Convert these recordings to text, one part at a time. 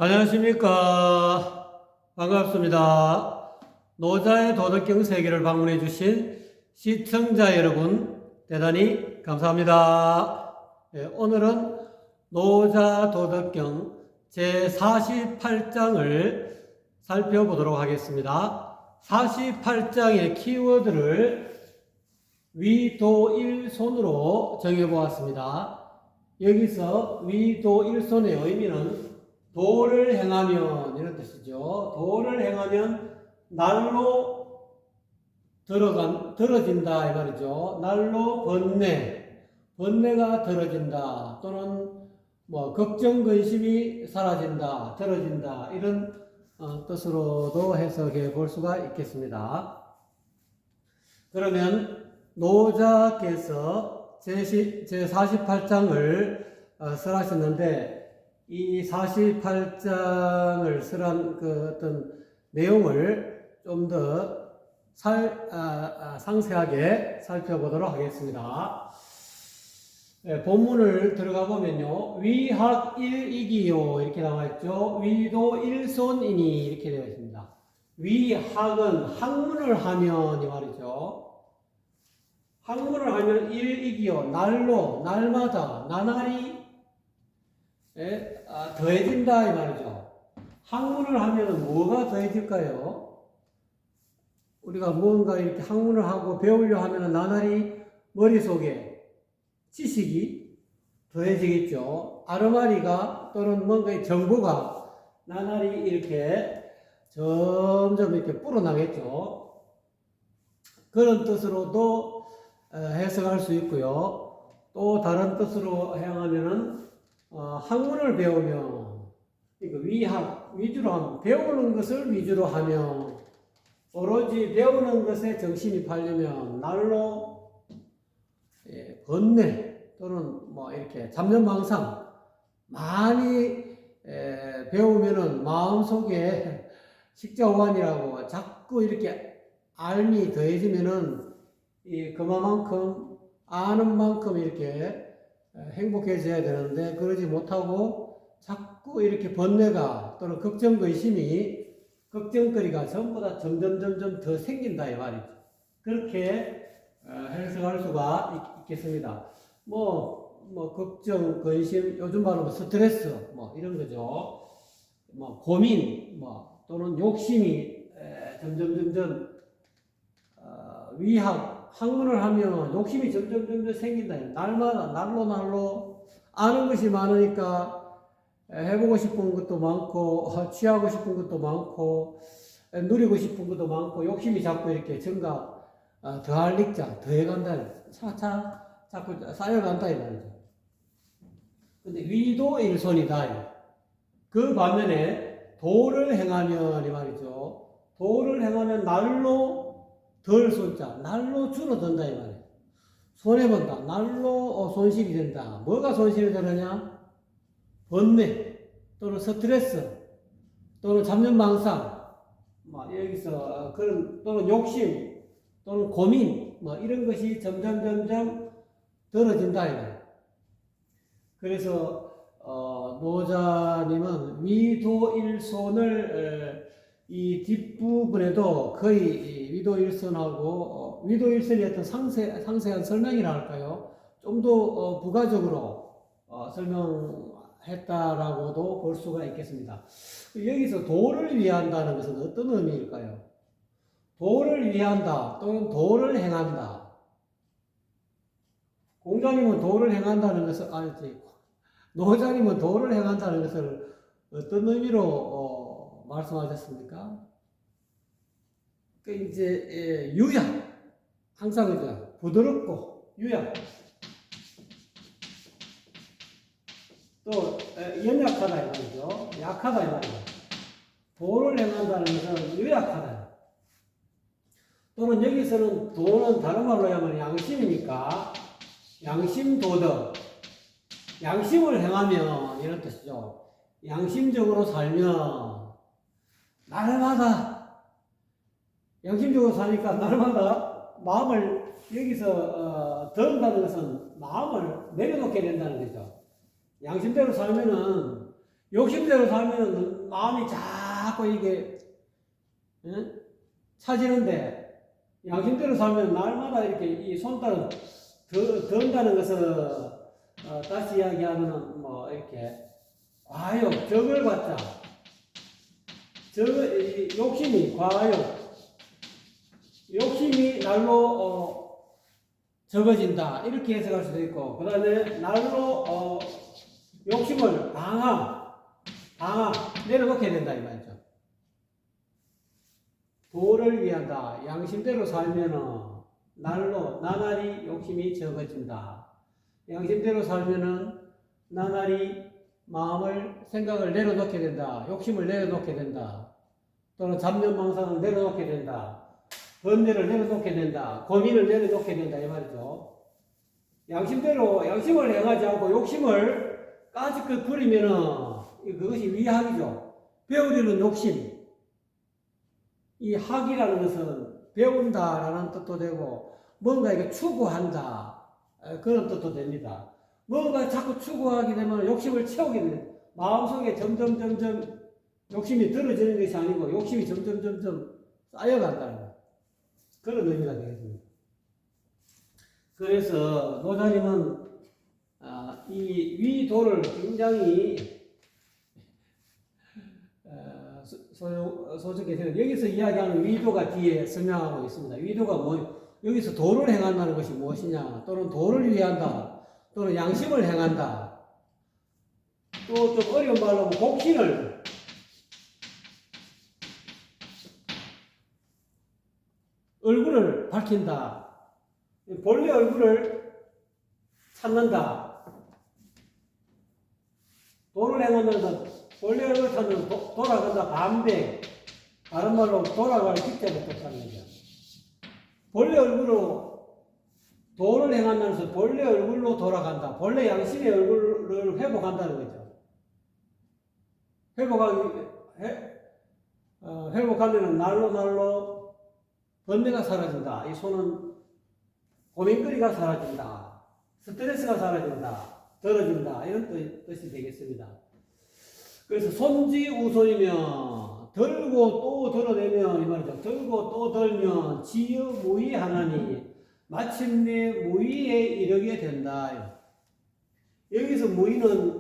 안녕하십니까. 반갑습니다. 노자의 도덕경 세계를 방문해 주신 시청자 여러분 대단히 감사합니다. 오늘은 노자 도덕경 제48장을 살펴보도록 하겠습니다. 48장의 키워드를 위도일손으로 정해보았습니다. 여기서 위도일손의 의미는 도를 행하면 이런 뜻이죠. 도를 행하면 날로 들어진다 이 말이죠. 날로 번뇌가 들어진다 또는 걱정 근심이 사라진다, 들어진다 이런 뜻으로도 해석해 볼 수가 있겠습니다. 그러면 노자께서 제48장을 설하셨는데 이 48장을 설한 그 어떤 내용을 좀 더 상세하게 살펴보도록 하겠습니다. 본문을 들어가 보면요. 위학일이기요 이렇게 나와 있죠. 위도일손이니 이렇게 되어 있습니다. 위학은 학문을 하면 이 말이죠. 학문을 하면 일이기요 날마다 나날이 더해진다 이 말이죠. 학문을 하면 뭐가 더해질까요? 우리가 뭔가 이렇게 학문을 하고 배우려 하면 나날이 머릿속에 지식이 더해지겠죠. 아르마리가 또는 뭔가의 정보가 나날이 이렇게 점점 이렇게 불어나겠죠. 그런 뜻으로도 해석할 수 있고요. 또 다른 뜻으로 향하면은 학문을 배우며 위학 위주로 하면 배우는 것을 위주로 하며 오로지 배우는 것에 정신이 팔리면 날로 번뇌 또는 이렇게 잡념망상 많이 배우면은 마음속에 식자호환이라고 자꾸 이렇게 알미 더해지면은 그만큼 아는 만큼 이렇게 행복해져야 되는데 그러지 못하고 자꾸 이렇게 번뇌가 또는 걱정거리가 전부 다 점점 더 생긴다 이 말이죠. 그렇게 해석할 수가 있겠습니다. 걱정, 근심, 요즘 말로 스트레스 이런 거죠. 고민 또는 욕심이 점점 학문을 하면 욕심이 점점 생긴다. 날마다 날로 아는 것이 많으니까 해보고 싶은 것도 많고 취하고 싶은 것도 많고 누리고 싶은 것도 많고 욕심이 자꾸 이렇게 더할 릭자 더해간다. 차차 자꾸 쌓여간다 이 말이죠. 근데 위도일손이다. 그 반면에 도를 행하면 이 말이죠. 도를 행하면 날로 덜 손자, 날로 줄어든다 이 말이에요. 손해본다. 날로 손실이 된다. 뭐가 손실이 되느냐? 번뇌 또는 스트레스 또는 잡념망상 여기서 그런 또는 욕심 또는 고민 이런 것이 점점 떨어진다 이 말이에요. 그래서 노자님은 위도일손을 이 뒷부분에도 거의 위도일선하고 위도일선의 어떤 상세한 설명이라 할까요? 좀 더 부가적으로 설명했다라고도 볼 수가 있겠습니다. 여기서 도를 위한다는 것은 어떤 의미일까요? 도를 위한다 또는 도를 행한다. 공자님은 도를 행한다는 것을 노자님은 도를 행한다는 것을 어떤 의미로 말씀하셨습니까? 이제 유약, 항상 그죠? 부드럽고 유약, 또 연약하다 이 말이죠. 약하다 이 말이죠. 도를 행한다는 것은 유약하다. 또는 여기서는 도는 다른 말로 하면 양심이니까 양심도덕, 양심을 행하면 이런 뜻이죠. 양심적으로 살면 날마다 양심적으로 사니까 날마다 마음을 여기서 든다는 것은 마음을 내려놓게 된다는 거죠. 양심대로 살면은 욕심대로 살면 마음이 자꾸 이게 차지는데, 양심대로 살면 날마다 이렇게 이 손달은 든다는 것은 다시 이야기하면 뭐 이렇게 과욕, 적을 받자. 욕심이 과욕, 욕심이 날로 적어진다 이렇게 해석할 수도 있고, 그 다음에 날로 욕심을 방황 내려놓게 된다 이 말이죠. 도를 위한다. 양심대로 살면은 날로 나날이 욕심이 적어진다. 양심대로 살면은 나날이 마음을 생각을 내려놓게 된다. 욕심을 내려놓게 된다. 또는 잡념망상을 내려놓게 된다. 번뇌를 내려놓게 된다. 고민을 내려놓게 된다 이 말이죠. 양심대로 양심을 행하지 않고 욕심을 까짓것 부리면은 그것이 위학이죠. 배우려는 욕심. 이 학이라는 것은 배운다라는 뜻도 되고 뭔가 이게 추구한다 그런 뜻도 됩니다. 뭔가 자꾸 추구하게 되면 욕심을 채우게 됩니다. 마음속에 점점 욕심이 들어지는 것이 아니고 욕심이 점점 쌓여간다는 것. 그런 의미가 되겠습니다. 그래서 노자님은 이 위도를 굉장히 소중히 생각. 여기서 이야기하는 위도가 뒤에 설명하고 있습니다. 위도가 뭐, 여기서 도를 행한다는 것이 무엇이냐, 또는 도를 위한다, 또는 양심을 행한다, 또 좀 어려운 말로 복신을, 얼굴을 밝힌다, 본래 얼굴을 찾는다, 도를 행하면서 본래 얼굴을 찾는 돌아간다, 반대. 다른 말로 돌아갈 기자를 뜻하는 거죠. 본래 얼굴로 도를 행하면서 본래 얼굴로 돌아간다. 본래 양심의 얼굴을 회복한다는 거죠. 회복하면 날로 번뇌가 사라진다. 이 손은 고민거리가 사라진다. 스트레스가 사라진다. 덜어진다. 이런 뜻이 되겠습니다. 그래서 손지우손이면 들고 또 들어내면 이 말이죠. 들고 또 들면 지어 무의하나니 마침내 무의에 이르게 된다. 여기서 무의는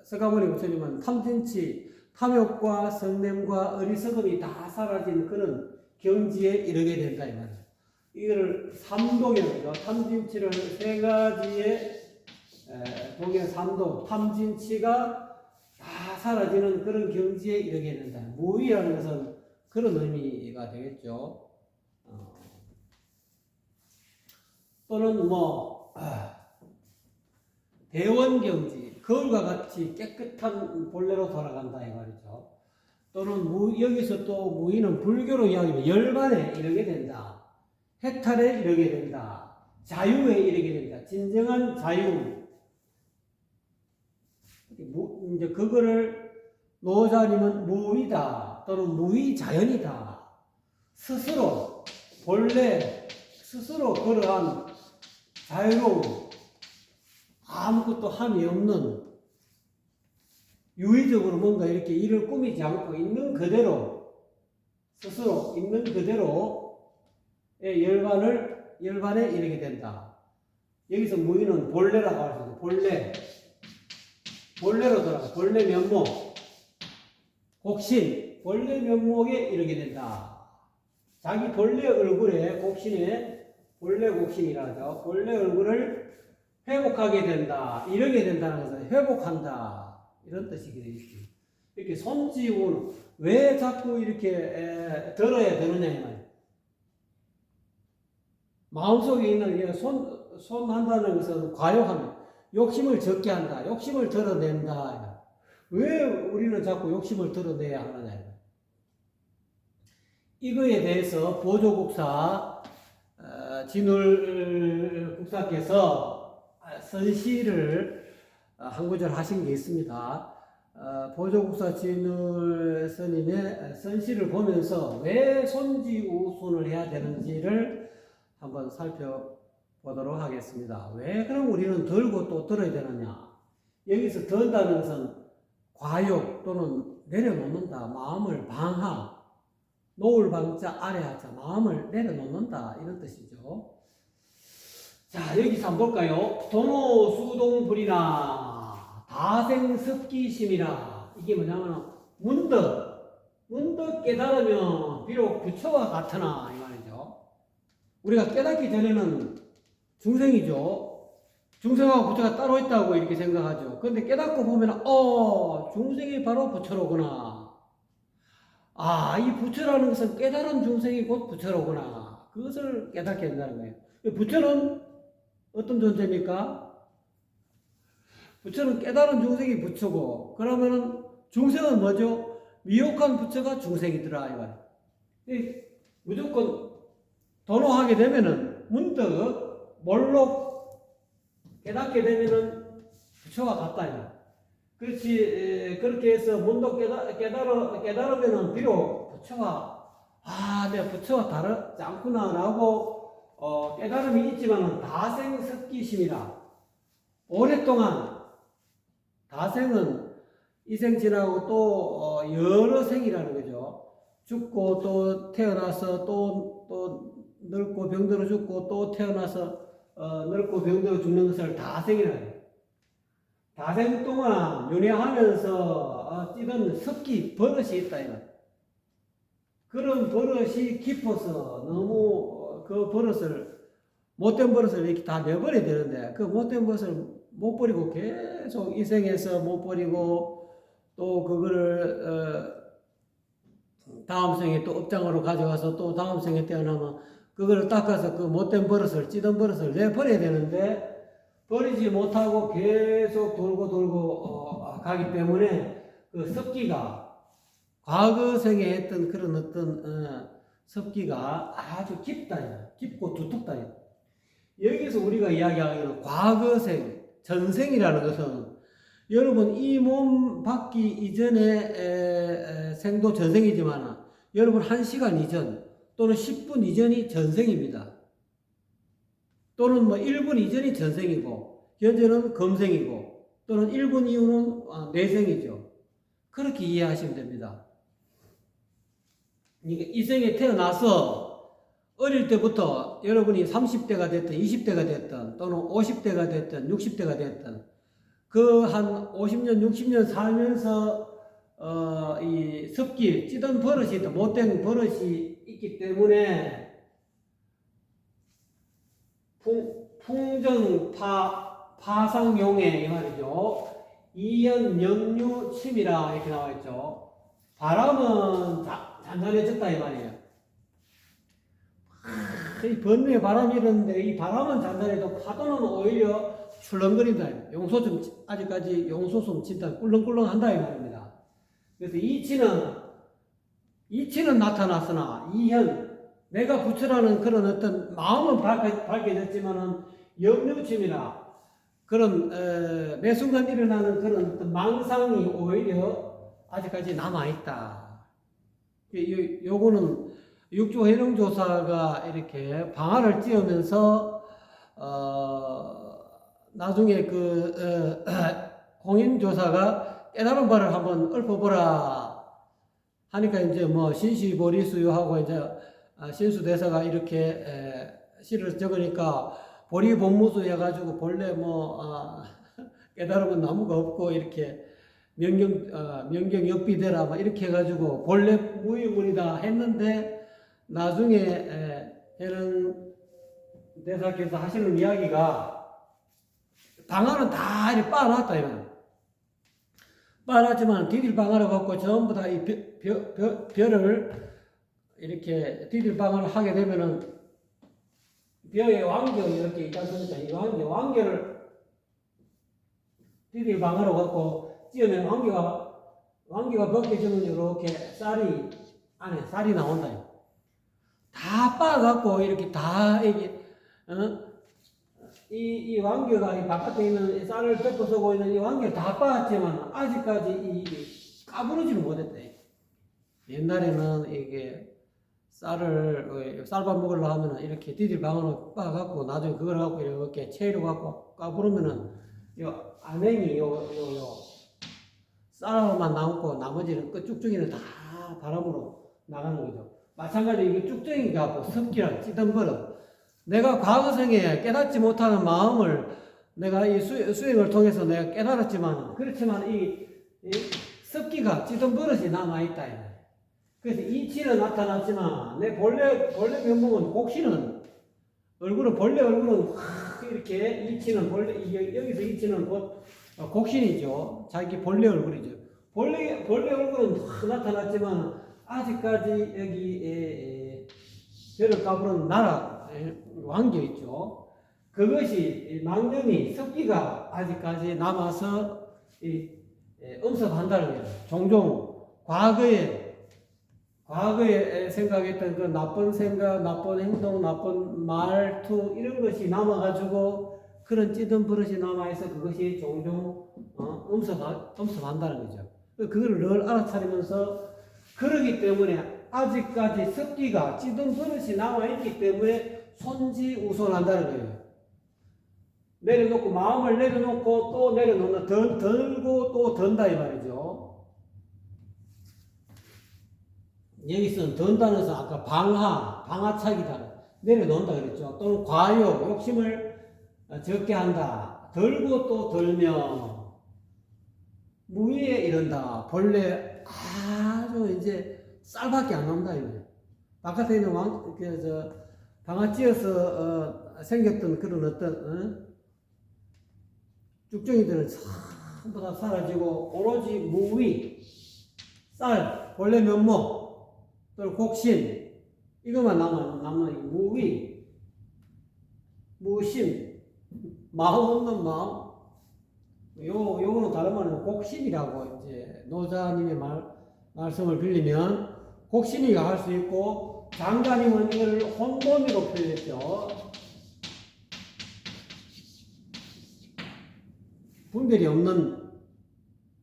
서가모니 부처님은 탐진치, 탐욕과 성냄과 어리석음이 다 사라진 그런 경지에 이르게 된다 이 말이죠. 이거를 삼독이라고 하죠. 탐진치를 세 가지의 독의 삼독, 탐진치가 다 사라지는 그런 경지에 이르게 된다. 무의라는 것은 그런 의미가 되겠죠. 또는 대원경지, 거울과 같이 깨끗한 본래로 돌아간다 이 말이죠. 또는 여기서 또 무의는 불교로 이야기하면 열반에 이르게 된다. 해탈에 이르게 된다. 자유에 이르게 된다. 진정한 자유. 이제 그거를 노자님은 무의다 또는 무의자연이다. 스스로 본래 스스로 그러한 자유로움, 아무것도 함이 없는 유의적으로 뭔가 이렇게 일을 꾸미지 않고 있는 그대로 스스로 있는 그대로의 열반에 이르게 된다. 여기서 무의는 본래라고 할 수 있어요. 본래로 돌아가. 본래 면목, 곡신, 본래 면목에 이르게 된다. 자기 본래 얼굴에 곡신에 본래 곡신이라 하죠. 본래 얼굴을 회복하게 된다. 이르게 된다는 것은 회복한다. 이런 뜻이 되겠지. 이렇게 손지운 왜 자꾸 이렇게 들어야 되느냐 이 말이에요. 마음속에 있는 손 한다는 것은 과욕하면 욕심을 적게 한다. 욕심을 드러낸다. 왜 우리는 자꾸 욕심을 드러내야 하느냐. 이거에 대해서 보조국사 진울 국사께서 선시를 한 구절 하신 게 있습니다. 보조국사 진울 스님의 선시를 보면서 왜 손지우손을 해야 되는지를 한번 살펴보도록 하겠습니다. 왜 그럼 우리는 들고 또 들어야 되느냐? 여기서 든다는 것은 과욕 또는 내려놓는다. 마음을 방하. 놓을 방자 아래 하자. 마음을 내려놓는다. 이런 뜻이죠. 자, 여기서 한번 볼까요? 도노수동불이나 다생습기심이라. 이게 뭐냐면 문득 깨달으면 비록 부처와 같으나 이 말이죠. 우리가 깨닫기 전에는 중생이죠. 중생하고 부처가 따로 있다고 이렇게 생각하죠. 그런데 깨닫고 보면 중생이 바로 부처로구나. 이 부처라는 것은 깨달은 중생이 곧 부처로구나. 그것을 깨닫게 된다는 거예요. 부처는 어떤 존재입니까? 부처는 깨달은 중생이 부처고, 그러면은 중생은 뭐죠? 미혹한 부처가 중생이더라, 이 말이에요. 무조건 도노하게 되면은, 문득, 몰록 깨닫게 되면은 부처와 같다, 이 말이에요. 그렇지, 그렇게 해서 문득 깨달으면은 비록 부처가, 내가 부처와 다르지 않구나라고 깨달음이 있지만은 다생습기심이라. 오랫동안 다생은 이 생 지나고 또 여러 생이라는 거죠. 죽고 또 태어나서 또 늙고 병들어 죽고 또 태어나서 늙고 병들어 죽는 것을 다생이라고 해요. 다생 동안 윤회하면서 찌든 습기 버릇이 있다 이거. 그런 버릇이 깊어서 너무 그 버릇을 못된 버릇을 이렇게 다 내버려야 되는데 그 못된 버릇을 못 버리고 계속 이 생에서 못 버리고 또 그거를 다음 생에 또 업장으로 가져가서 또 다음 생에 태어나면 그거를 닦아서 그 못된 버릇을 찌든 버릇을 내버려야 되는데 버리지 못하고 계속 돌고 가기 때문에 그 습기가 과거 생에 했던 그런 어떤 습기가 아주 깊고 두텁다. 여기서 우리가 이야기하는 과거생, 전생이라는 것은 여러분 이 몸 받기 이전의 생도 전생이지만 여러분 1시간 이전 또는 10분 이전이 전생입니다. 또는 1분 이전이 전생이고 현재는 금생이고 또는 1분 이후는 내생이죠. 그렇게 이해하시면 됩니다. 이 생에 태어나서 어릴 때부터 여러분이 30대가 됐든 20대가 됐든 또는 50대가 됐든 60대가 됐든 그 한 50년 60년 살면서 이 습기 찌든 버릇이 있다. 못된 버릇이 있기 때문에 풍정파상용해 이 말이죠. 이연영유침이라 이렇게 나와 있죠. 바람은 잔잔해졌다 이 말이에요. 이 번뇌 바람이 이러는데 이 바람은 잔잔해도 파도는 오히려 출렁거린다. 용소 좀 아직까지 용소숨 진다 꿀렁꿀렁한다 이 말입니다. 그래서 이치는 나타났으나 이현 내가 부처라는 그런 어떤 마음은 밝혀졌지만은 염려침이라 그런 매 순간 일어나는 그런 어떤 망상이 오히려 아직까지 남아있다. 요거는 육조해령조사가 이렇게 방화를 찌우면서 나중에 홍인조사가 깨달은 바를 한번 읊어보라 하니까 이제 신시보리수요하고 이제 신수대사가 이렇게 시를 적으니까 보리본무수 해가지고 본래 깨달음은 나무가 없고 이렇게 명경 역비대라 이렇게 해가지고 본래 무유문이다 했는데 나중에 해는 대사께서 하시는 이야기가 방아는 다 이렇게 빻아놨다 이거는. 빻아놨지만 디딜 방아를 갖고 전부 다 이 별을 이렇게 디딜 방아를 하게 되면은 벼의 왕경이 이렇게 있지 않습니까? 이 왕경을 디딜 방아로 갖고 찌우면 왕기가 벗겨지면 이렇게 안에 쌀이 나온다. 다 빻아갖고 이렇게 다 이 왕겨가 이 바깥에 있는 쌀을 덮어서고 있는 이 왕겨를 다 빻았지만 아직까지 이 까부러지는 못했대. 옛날에는 이게 쌀밥 먹으려고 하면은 이렇게 디딜 방으로 빻아갖고 나중에 그걸 갖고 이렇게 채로 갖고 까부르면은 요 안행이 요 쌀로만 남고 나머지는 끝 쭉쭉이는 다 바람으로 나가는 거죠. 마찬가지로 이게 쭉쭉이가 뭐 습기랑 찌든버릇. 내가 과거생에 깨닫지 못하는 마음을 내가 이 수행을 통해서 내가 깨달았지만, 그렇지만 이 습기가 찌든버릇이 남아있다. 그래서 이치는 나타났지만, 내 본래 면목은 곡신은, 본래 얼굴은 확 이렇게 이치는 여기서 이치는 곧 곡신이죠. 자기 본래 얼굴이죠. 본래 얼굴은 확 나타났지만, 아직까지 여기 별을 까부는 나라 왕겨 있죠. 그것이 망념이 습기가 아직까지 남아서 음습한다는 거예요. 종종 과거에 생각했던 그 나쁜 생각, 나쁜 행동, 나쁜 말투 이런 것이 남아가지고 그런 찌든 버릇이 남아있어 그것이 종종 음습한다는 거죠. 그걸 늘 알아차리면서 그러기 때문에 아직까지 습기가 찌든 버릇이 남아있기 때문에 손지우손한다는 거예요. 내려놓고 마음을 내려놓고 또 내려놓는 덜고 또 든다 이 말이죠. 여기서는 든다는 것은 아까 방하차기다 내려놓는다 그랬죠. 또는 과욕 욕심을 적게 한다. 덜고 또 덜며 무의에 이른다. 본래 아주 이제 쌀밖에 안 나온다 이거예요. 바깥에 있는 방아찌어서 생겼던 그런 어떤 쭉정이들은 전부 다 사라지고 오로지 무의, 쌀, 본래 면목, 또는 곡신 이것만 남는 무의, 무심, 마음 없는 마음. 요거는 다른 말은 곡신이라고 이제 노자님의 말씀을 빌리면 곡신이가 할 수 있고, 장자님은 이걸 혼돈으로 표현했죠. 분별이 없는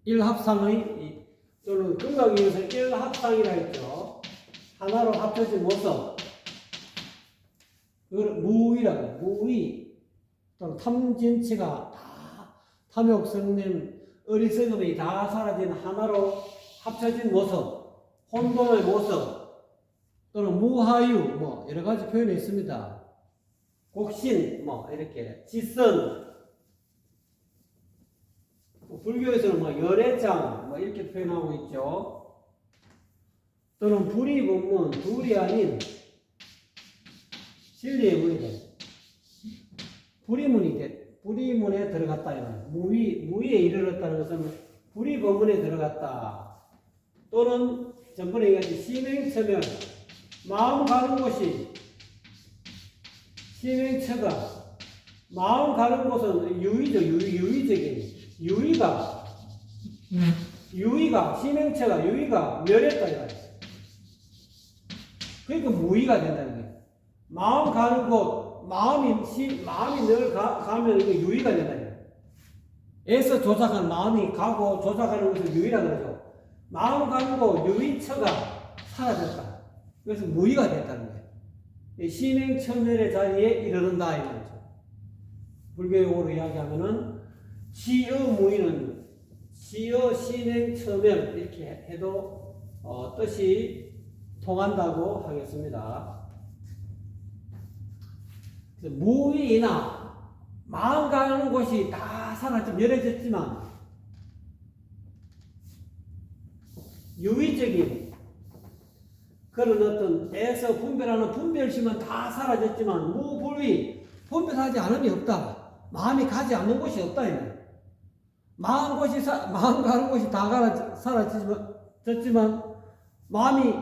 일합상의, 또는 금강이어서 일합상이라 했죠. 하나로 합쳐진 모습. 그걸 무의라고, 무의. 또는 탐진치가 다, 탐욕성님, 어리석음이 다 사라진 하나로 합쳐진 모습. 혼돈의 모습. 또는 무하유, 뭐, 여러 가지 표현이 있습니다. 곡신, 뭐, 이렇게. 지선. 불교에서는 뭐 열애장 뭐 이렇게 표현하고 있죠. 또는 불이법문, 둘이 아닌 진리의 문이다. 불이문에 들어갔다. 무위에 이르렀다는 것은 불이법문에 들어갔다. 또는 전번에 얘기했듯이 심행처면 마음 가는 곳이 심행처가 마음 가는 곳은 유의적인 유의가 심행체가 유의가 멸했다 이거야. 그러니까 무의가 된다는 거예요. 마음 가는 곳 마음이 늘 가면 이거 유의가 된다 이거야. 애써 조작한 마음이 가고 조작하는 것을 유의라 그러죠. 마음 가는 곳 유의처가 사라졌다. 그래서 무의가 됐다는 거예요. 심행처멸의 자리에 이르른다 이 말이죠. 불교용어로 이야기하면은 지어무의는 지어 신행처멸 이렇게 해도 뜻이 통한다고 하겠습니다. 무의나 마음 가는 곳이 다 사라져 멸해졌지만 유의적인 그런 어떤 애서 분별하는 분별심은 다 사라졌지만 무불의 분별하지 않음이 없다. 마음이 가지 않는 곳이 없다. 마음 가는 곳이 다 사라졌지만, 마음이,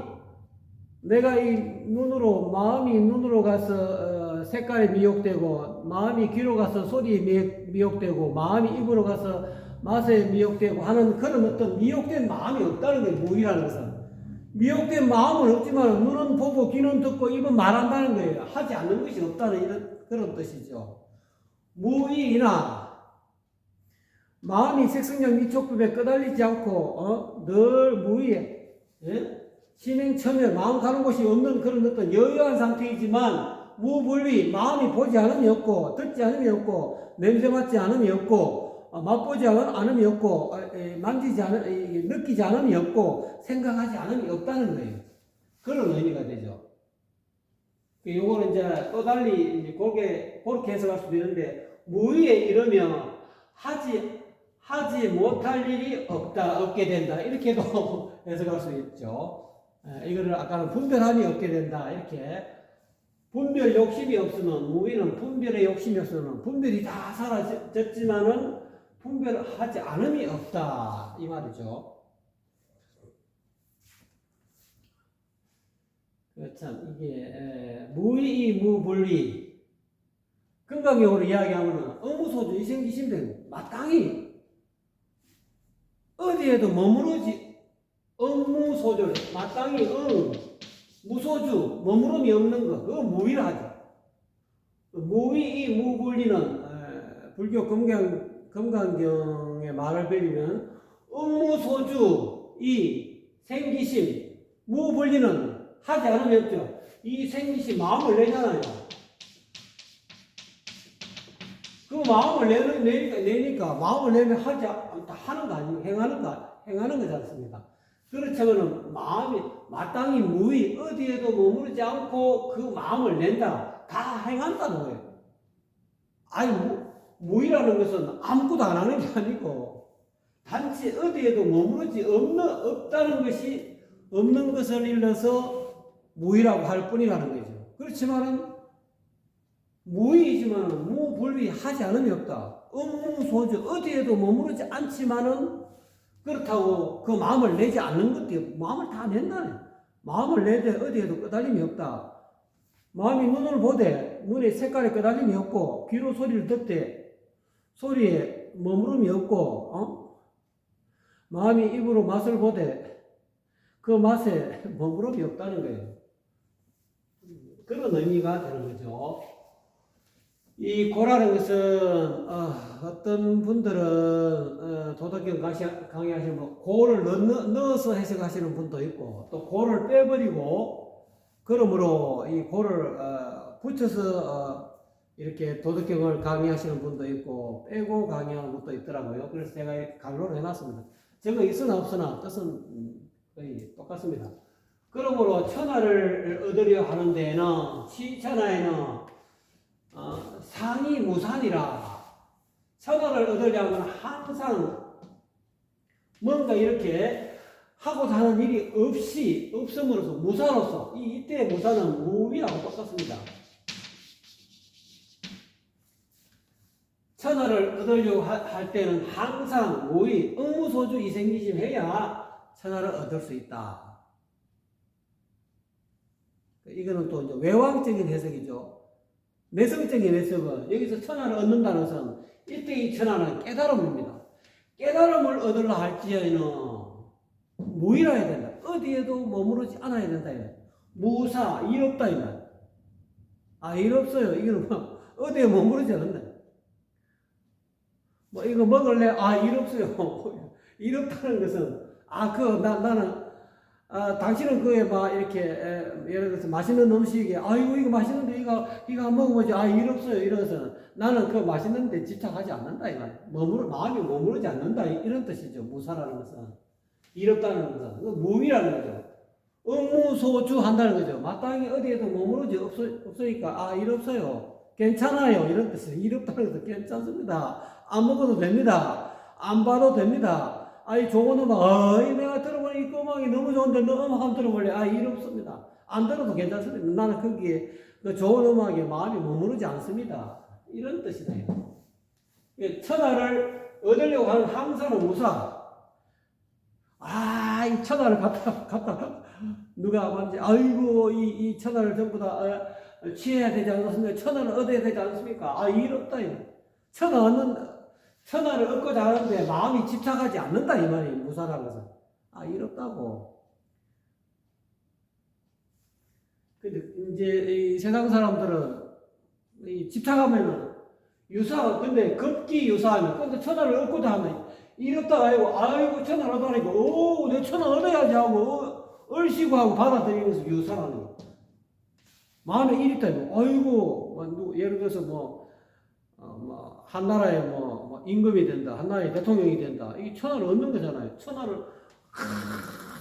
내가 마음이 눈으로 가서 색깔에 미혹되고, 마음이 귀로 가서 소리에 미혹되고, 마음이 입으로 가서 맛에 미혹되고 하는 그런 어떤 미혹된 마음이 없다는 게 무의라는 것은. 미혹된 마음은 없지만, 눈은 보고, 귀는 듣고, 입은 말한다는 거예요. 하지 않는 것이 없다는 그런 뜻이죠. 무의나, 마음이 색성력 미촉법에 끄달리지 않고 늘 무의에 신행처멸 마음 가는 곳이 없는 그런 어떤 여유한 상태이지만 무불위 마음이 보지 않음이 없고 듣지 않음이 없고 냄새 맡지 않음이 없고 맛보지 않음이 없고, 만지지 않음, 느끼지 않음이 없고, 생각하지 않음이 없다는 거예요. 그런 의미가 되죠. 요거는 이제 또 달리 이제 그렇게 해석할 수도 있는데, 무위에 이르면 하지 못할 일이 없게 된다. 이렇게도 해석할 수 있죠. 이거를 아까는 분별함이 없게 된다. 이렇게. 분별 욕심이 없으면, 무위는 분별의 욕심이 없으면, 분별이 다 사라졌지만은, 분별하지 않음이 없다. 이 말이죠. 참, 이게, 무의, 무불위. 건강적으로 이야기하면, 의무소주, 이생기심된, 마땅히, 어디에도 머무르지, 의무소주, 마땅히, 무소주, 머무름이 없는 것, 그거 무의라 하죠. 무의, 무불위는, 불교 금강경의 말을 빌리면, 의무소주, 이 생기심, 무불위는 하지 않으면 없죠. 이 생기심 마음을 내잖아요. 그 마음을 내니까 마음을 내면 하는 거 아니에요. 행하는 거지 않습니까? 그렇다면 마음이 마땅히 무의 어디에도 머무르지 않고 그 마음을 낸다. 다 행한다는 거예요. 아니 무의라는 것은 아무것도 안 하는 게 아니고 단지 어디에도 머무르지 없다는 것이 없는 것을 일러서 무의라고 할 뿐이라는 거죠. 그렇지만은 무의이지만 무불위 하지 않음이 없다. 의무소주 어디에도 머무르지 않지만은 그렇다고 그 마음을 내지 않는 것도 마음을 다 낸다네. 마음을 내되 어디에도 끄달림이 없다. 마음이 눈을 보되 눈에 색깔에 끄달림이 없고 귀로 소리를 듣되 소리에 머무름이 없고 마음이 입으로 맛을 보되 그 맛에 머무름이 없다는 거예요. 그런 의미가 되는 거죠. 이 고라는 것은 어떤 분들은 도덕경 강의하시는 분 고를 넣어서 해석하시는 분도 있고 또 고를 빼버리고 그러므로 이 고를 붙여서 이렇게 도덕경을 강의하시는 분도 있고 빼고 강의하는 분도 있더라고요. 그래서 제가 강론을 해놨습니다. 제가 있으나 없으나 뜻은 거의 똑같습니다. 그러므로 천하를 얻으려 하는 데에는 시천하에는 상이 무산이라 천하를 얻으려면 항상 뭔가 이렇게 하고자 하는 일이 없음으로써 무사로서 이때의 무사는 무위라고 똑같습니다. 천하를 얻으려고 할 때는 항상 무위, 의무소주 이생기심 해야 천하를 얻을 수 있다. 이거는 또 이제 외왕적인 해석이죠. 내성적인 해석은 여기서 천하를 얻는다는 것은 이때의 천하는 깨달음입니다. 깨달음을 얻으려 할지에는 무의라 해야 된다. 어디에도 머무르지 않아야 된다. 무사, 일 없다. 일 없어요. 이거는 뭐 어디에 머무르지 않는다. 뭐 이거 먹을래? 일 없어요. 일 없다는 것은 나는 당신은 그에 막 이렇게 예를 들어서 맛있는 음식에 아이고 이거 맛있는데 이거 안 먹어보지 일 없어요 이러면서 나는 그 맛있는데 집착하지 않는다 이 말. 마음이 머무르지 않는다 이런 뜻이죠. 무사라는 것은 일 없다는 것은 무위라는 거죠. 의무소주 한다는 거죠. 마땅히 어디에도 머무르지 없으니까 일 없어요. 괜찮아요 이런 뜻이에요. 일 없다는 것은 괜찮습니다. 안 먹어도 됩니다. 안 봐도 됩니다. 좋은 음악, 내가 들어보니 이 음악이 너무 좋은데 너 음악 한번 들어볼래? 일 없습니다. 안 들어도 괜찮습니다. 나는 거기에 그 좋은 음악에 마음이 머무르지 않습니다. 이런 뜻이다. 천하를 얻으려고 하는 항상은 무사. 이 천하를 갖다 누가 말하지? 아이고, 이 천하를 전부 다 취해야 되지 않습니까? 천하를 얻어야 되지 않습니까? 일 없다. 천하를 얻고자 하는데 마음이 집착하지 않는다 이 말이에요. 무사라는 것은. 일 없다고. 근데 이제 이 세상 사람들은 집착하면은 근데 급기 유사하면 근데 천하를 얻고자 하면 일 없다가 아이고 천하를 얻으니까 내 천하 얻어야지 하고 얼씨구 하고 받아들이면서 유사라는 거예요. 마음에 일 있다 이거. 예를 들어서 한나라에 임금이 된다. 한나라의 대통령이 된다. 이게 천하를 얻는 거잖아요.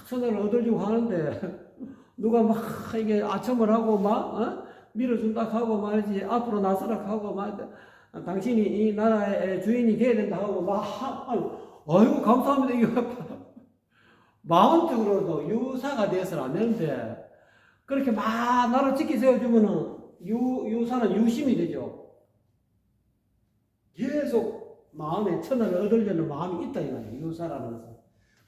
천하를 얻으려고 하는데 누가 막 이게 아첨을 하고 막 밀어준다 하고 말이지 앞으로 나서라 하고 막 당신이 이 나라의 주인이 돼야 된다 하고 막 아이고 감사합니다. 이거 마음적으로도 유사가 돼서는 안 되는데 그렇게 막 나를 지키 세워주면은 유사는 유심이 되죠. 계속 마음에 천하를 얻으려는 마음이 있다 이 말이에요. 유사라는 것은.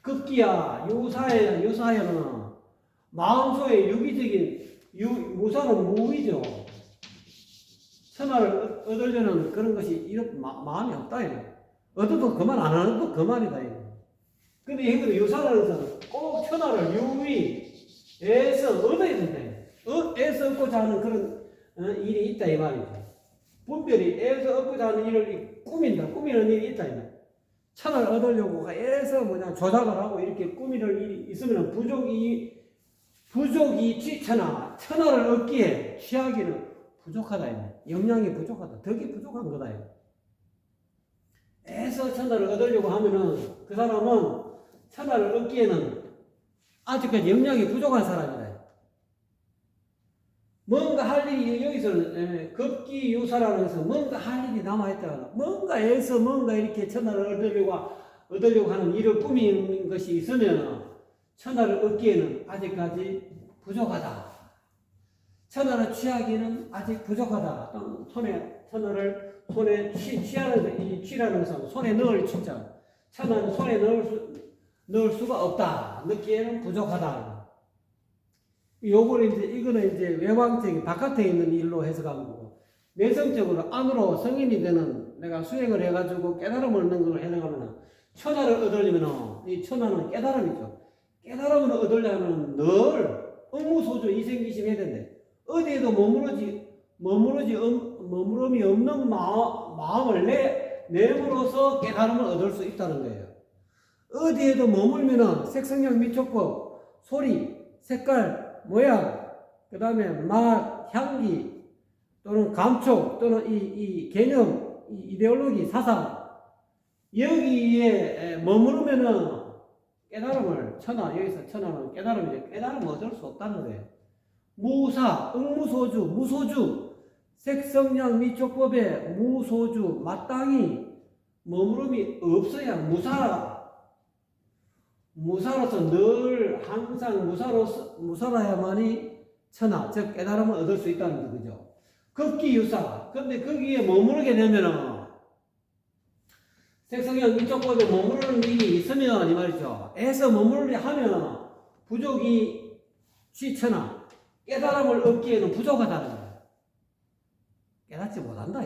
급기야 유사에는 마음속에 유기적인 무사는 무위죠. 천하를 얻으려는 그런 것이 이렇게 마음이 없다 이거. 얻어도 그만 안 얻어도 그만이다 이거. 근데 이거는 유사라는 것은 꼭 천하를 유위에서 얻어야 된다. 애써 얻고자 하는 그런 일이 있다 이 말이죠. 분별이 애써 얻고자 하는 일을 꾸미는 일이 있다 이 말이죠. 천하를 얻으려고 애써 조작을 하고 이렇게 꾸미는 일이 있으면 부족이 취천하, 천하를 얻기에 취하기는 부족하다 이 말이죠. 영양이 부족하다. 덕이 부족한 거다 이 말이죠. 애써 천하를 얻으려고 하면은 그 사람은 천하를 얻기에는 아직까지 영양이 부족한 사람이다. 뭔가 할 일이 여기서는 급기유사라는 것은 뭔가 할 일이 남아있다. 뭔가 애써 뭔가 이렇게 천하를 얻으려고 하는 일을 꾸미는 것이 있으면 천하를 얻기에는 아직까지 부족하다. 천하를 취하기는 아직 부족하다. 천하를 손에 취하는 이 취라는 것은 손에 넣을 취자. 천하는 손에 넣을 수가 없다. 넣기에는 부족하다. 이거는 이제 외방적인 바깥에 있는 일로 해석한 거고, 내성적으로 안으로 성인이 되는 내가 수행을 해가지고 깨달음을 얻는 걸 해석하면 천하를 얻으려면 이 천하는 깨달음이죠. 깨달음을 얻으려면 늘 응무소조 이생기심 해야 된대. 어디에도 머무름이 없는 마음을 내므로서 깨달음을 얻을 수 있다는 거예요. 어디에도 머물면은 색성형 미촉법, 소리, 색깔, 모양, 그 다음에 맛, 향기, 또는 감촉, 또는 이 개념, 이 이데올로기, 사상, 여기에 머무르면은 깨달음을, 여기서 천하는 깨달음이죠. 깨달음을 얻을 수 없다는 거예요. 무사, 응무소주, 무소주, 색성량 미촉법에 무소주, 마땅히 머무름이 없어야 무사로서 늘 항상 무사라야만이 천하, 즉 깨달음을 얻을 수 있다는 거죠. 급기유사. 근데 거기에 머무르게 되면은 색성형 미촉법에 머무르는 일이 있으면 이 말이죠. 애써 머무르려 하면 부족이 취천하, 깨달음을 얻기에는 부족하다는 거예요. 깨닫지 못한다.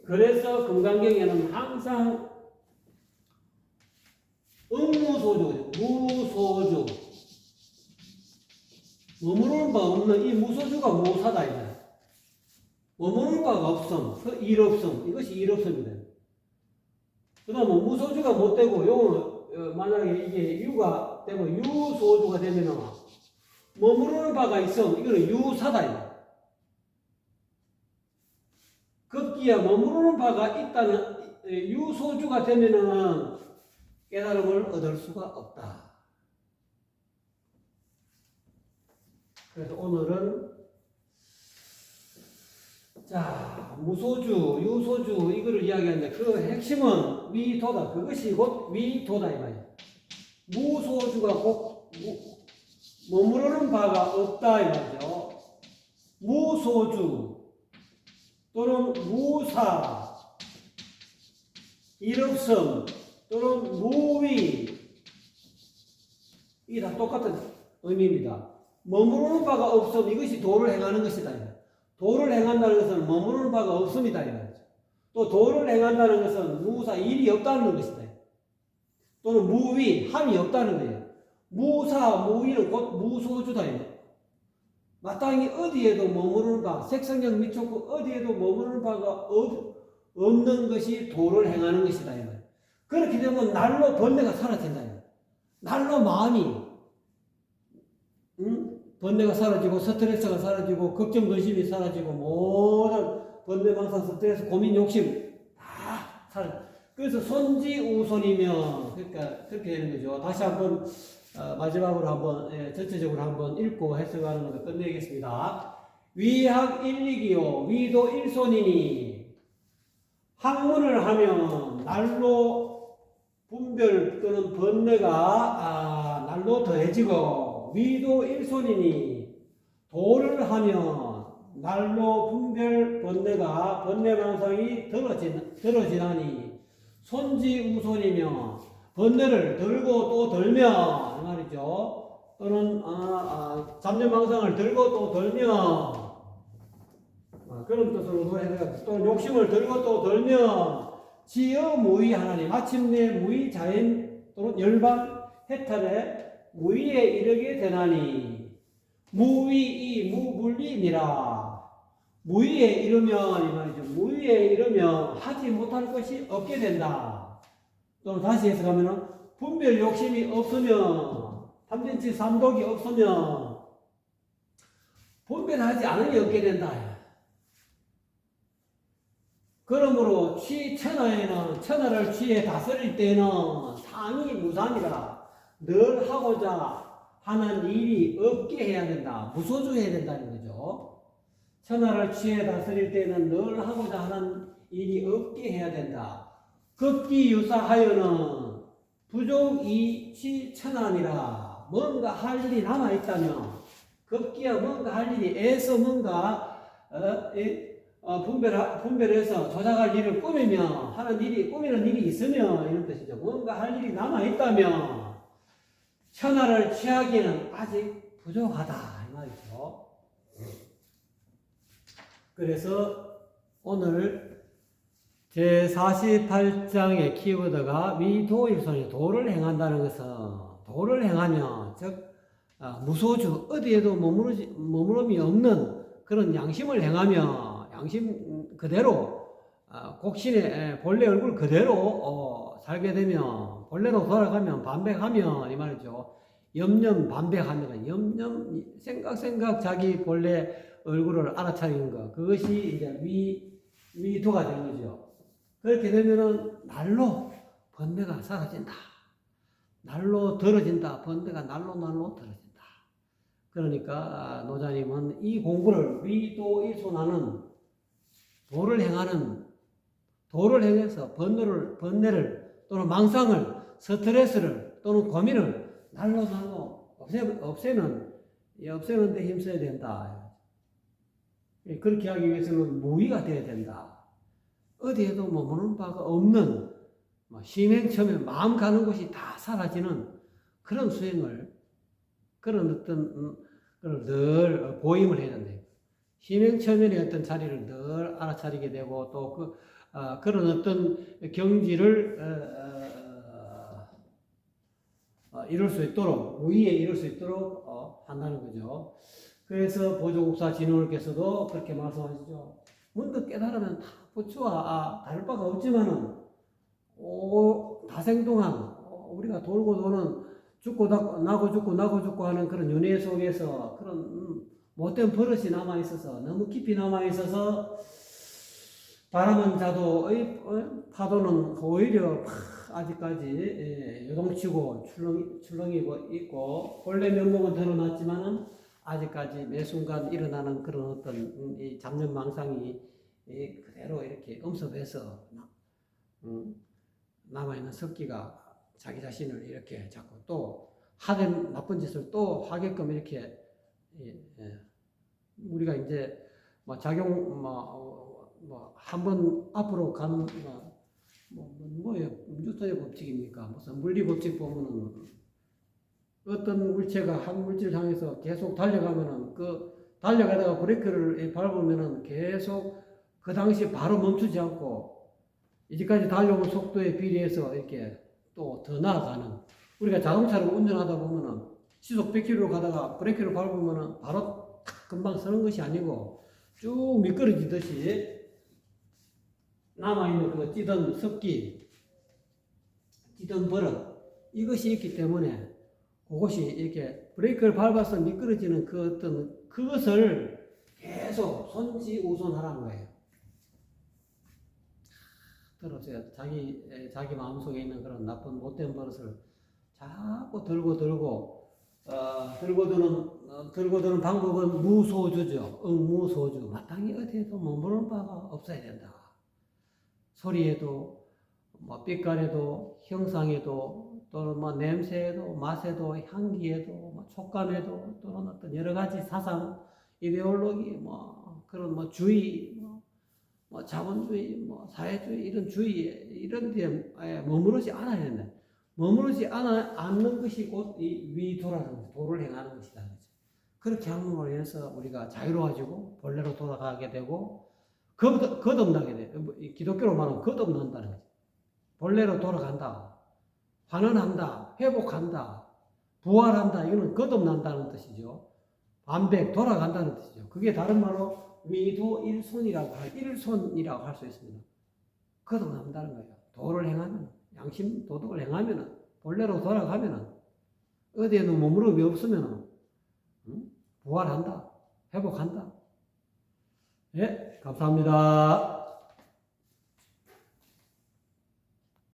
그래서 금강경에는 항상 응무소주, 무소주, 머무르는 바 없는 이 무소주가 무사다. 머무르는 바가 없음, 그 일없음, 이것이 일없음이다. 그 다음에 무소주가 못 되고, 요거는 만약에 이게 유가 되고 유소주가 되면은 머무르는 바가 있음, 이거는 유사다. 급기야 머무르는 바가 있다는 유소주가 되면은 깨달음을 얻을 수가 없다. 그래서 오늘은 무소주, 유소주 이거를 이야기하는데 그 핵심은 위도다. 그것이 곧 위도다 이 말이야. 무소주가 곧 머무르는 바가 없다 이 말이죠. 무소주 또는 무사, 일없음, 또는 무위, 이게 다 똑같은 의미입니다. 머무르는 바가 없음, 이것이 도를 행하는 것이다. 도를 행한다는 것은 머무르는 바가 없음이다. 또 도를 행한다는 것은 무사, 일이 없다는 것이다. 또는 무위, 함이 없다는 거예요. 무사, 무위는 곧 무소주다. 마땅히 어디에도 머무르는 바, 색성형 미촉법 어디에도 머무르는 바가 없는 것이 도를 행하는 것이다. 그렇게 되면 날로 번뇌가 사라진다. 날로 마음이 번뇌가 사라지고 스트레스가 사라지고 걱정 근심이 사라지고 모든 번뇌 망상 스트레스 고민 욕심 다 사라져. 그래서 손지우손이며 그러니까 그렇게 되는 거죠. 다시 한번 마지막으로 한번 전체적으로 한번 읽고 해석하는 것을 끝내겠습니다. 위학 일리기요 위도 일손이니 학문을 하면 날로 분별 또는 번뇌가 날로 더해지고 위도 일손이니 도를 하면 날로 분별 번뇌가 번뇌망상이 들어지나니 손지우손이며 번뇌를 들고 또 들며 이 말이죠. 또는 잡념망상을 들고 또 들며 그런 뜻으로도 해석합니다. 또 욕심을 들고 또 들며 지어 무의 하나니 마침내 무의 자연 또는 열반 해탈에 무의에 이르게 되나니 무의이 무물리니라. 무의에 이르면 이 말이죠. 무의에 이르면 하지 못할 것이 없게 된다. 또는 다시 해석하면 분별 욕심이 없으면 삼진치 삼독이 없으면 분별하지 않으니 없게 된다. 그러므로 천하에는 천하를 취해 다스릴 때는 상이 무상이라 늘 하고자 하는 일이 없게 해야 된다. 무소주해야 된다는 거죠. 천하를 취해 다스릴 때는 늘 하고자 하는 일이 없게 해야 된다. 급기유사하여는 부족이치 천하니라. 뭔가 할 일이 남아있다면 급기야 뭔가 할 일이 애써 뭔가 분별해서 조작할 일을 꾸미며 하는 일이 꾸미는 일이 있으면 이런 뜻이죠. 뭔가 할 일이 남아있다면 천하를 취하기에는 아직 부족하다 이 말이죠. 그래서 오늘 제48장의 키워드가 위도일손이 도를 행한다는 것은 도를 행하면 즉 무소주 어디에도 머무름이 없는 그런 양심을 행하며 양심 그대로 곡신의 본래 얼굴 그대로 살게 되면 본래로 돌아가면 반백하면 이 말이죠. 염념 반백하면 염념 생각 자기 본래 얼굴을 알아차리는 것 그것이 이제 위도가 되는 거죠. 그렇게 되면은 날로 번뇌가 사라진다. 날로 덜어진다. 번뇌가 날로 덜어진다. 그러니까 노자님은 이 공부를 위도일손하는 도를 행해서 번뇌를 또는 망상을 스트레스를 또는 고민을 날로 없애는 데 힘써야 된다. 그렇게 하기 위해서는 무의가 되어야 된다. 어디에도 머무는 바가 없는 심행처음에 마음 가는 곳이 다 사라지는 그런 수행을 그런 어떤 걸 늘 보임을 해야 된다. 심행처면의 어떤 자리를 늘 알아차리게 되고 또 그런 어떤 경지를 이룰 수 있도록 무의에 이룰 수 있도록 한다는 거죠. 그래서 보조국사 진흥을께서도 그렇게 말씀하시죠. 문득 깨달으면 다 부처와 다를 바가 없지만은 다생 동안 우리가 돌고 도는 죽고 나고 죽고 하는 그런 윤회 속에서 그런 못된 버릇이 남아 있어서 너무 깊이 남아 있어서 바람은 자도 파도는 오히려 아직까지 요동치고 출렁이고 있고 본래 면목은 드러났지만은 아직까지 매 순간 일어나는 그런 어떤 이 잡념망상이 그대로 이렇게 엄습해서 남아있는 습기가 자기 자신을 이렇게 자꾸 또 하는 나쁜 짓을 또 하게끔 이렇게 우리가 이제 작용 한 번 앞으로 가는 뭐예요? 뉴턴의 법칙입니까? 무슨 물리 법칙 보면은 어떤 물체가 한 물질을 향해서 계속 달려가면은 달려가다가 브레이크를 밟으면은 계속 그 당시 바로 멈추지 않고 이제까지 달려온 속도에 비례해서 이렇게 또 더 나아가는 우리가 자동차를 운전하다 보면은 시속 100km로 가다가 브레이크를 밟으면은 바로 금방 서는 것이 아니고 쭉 미끄러지듯이 남아있는 그 찌든 습기, 찌든 버릇 이것이 있기 때문에 그것이 이렇게 브레이크를 밟아서 미끄러지는 그 어떤 그것을 계속 손지우손하라는 거예요. 들었어요. 자기 마음속에 있는 그런 나쁜 못된 버릇을 자꾸 들고 드는 방법은 무소주죠. 무소주. 마땅히 어디에도 머무르는 바가 없어야 된다. 소리에도, 뭐 빛깔에도, 형상에도, 또는 뭐 냄새에도, 맛에도, 향기에도, 뭐 촉감에도, 또는 어떤 여러 가지 사상, 이데올로기, 뭐 그런 뭐 주의, 뭐 자본주의, 뭐 사회주의 이런 주의에 이런 데에 머무르지 않아야 된다. 머무르지 않는 것이 곧 이 위도라는 도를 행하는 것이다. 그렇게 함으로 인해서 우리가 자유로워지고 본래로 돌아가게 되고 거듭나게 돼. 기독교로 말하면 거듭난다는 거지. 본래로 돌아간다. 환원한다. 회복한다. 부활한다. 이거는 거듭난다는 뜻이죠. 반백, 돌아간다는 뜻이죠. 그게 다른 말로 위도일손이라고 할 수 있습니다. 거듭난다는 거예요. 도를 행하면, 양심, 도덕을 행하면, 본래로 돌아가면, 어디에는 머무름이 없으면, 부활한다. 회복한다. 예, 감사합니다.